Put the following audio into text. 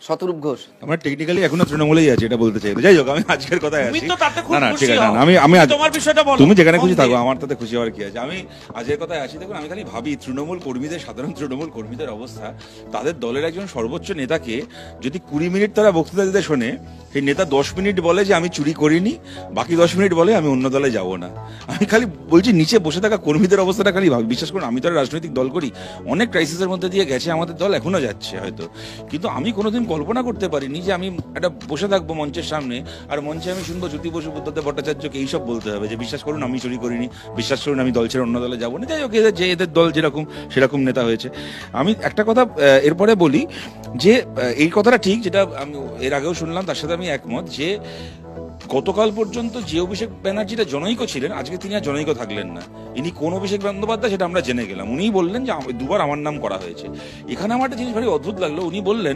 শতরূপ ঘোষ আমরা টেকনিক্যালি এখনো তৃণমূলেই আছে, এটা বলতে চাই। যাই হোক, আমি আজকের কথায় তুমি আছি। তো তাতে খুব না না, ঠিক খুশি আছে, হও। না, আমি তোমার বিষয়টা বলো। তুমি যেখানে খুশি মন থাকো, দিয়ে। আমার তাতে খুশি হওয়ার কি আছে। আমি আজকের কথায় আছি। দেখুন, আমি খালি ভাবি তৃণমূল কর্মীদের, সাধারণ তৃণমূল কর্মীদের অবস্থা। তাদের দলের একজন সর্বোচ্চ নেতাকে যদি 20 মিনিট তারা বক্তৃতা দিতে শোনে, সেই নেতা 10 মিনিট বলে যে আমি চুরি করিনি, বাকি 10 মিনিট বলে আমি অন্য দলে যাব না। আমি খালি বলছি, নিচে বসে থাকা কর্মীদের অবস্থাটা খালি ভাবি। বিশ্বাস করুন, আমি তো আর রাজনৈতিক দল করি, অনেক ক্রাইসিসের মধ্যে দিয়ে গেছে আমাদের দল, এখনো যাচ্ছে হয়তো, কিন্তু আমি কোনোদিন কল্পনা করতে পারিনি যে আমি একটা বসে থাকবো মঞ্চের সামনে, আর মঞ্চে আমি শুনবো জ্যোতি বসু, বুদ্ধদেব ভট্টাচার্যকে এইসব বলতে হবে যে বিশ্বাস করুন আমি চুরি করিনি, বিশ্বাস করুন আমি দল ছেড়ে অন্য দলে যাবো না। যাই হোক, এদের দল যেরকম সেরকম নেতা হয়েছে। আমি একটা কথা এরপরে বলি যে এই কথাটা ঠিক, যেটা আমি এর আগেও শুনলাম, তার সাথে আমি একমত যে গতকাল পর্যন্ত যে অভিষেক ব্যানার্জিটা জনৈক ছিলেন, আজকে তিনি আর জনৈক থাকলেন না। ইনি কোন অভিষেক বন্দ্যোপাধ্যায় সেটা আমরা জেনে গেলাম। উনিই বললেন যে দুবার আমার নাম করা হয়েছে। এখানে আমার একটা জিনিস ভারী অদ্ভুত লাগলো, উনি বললেন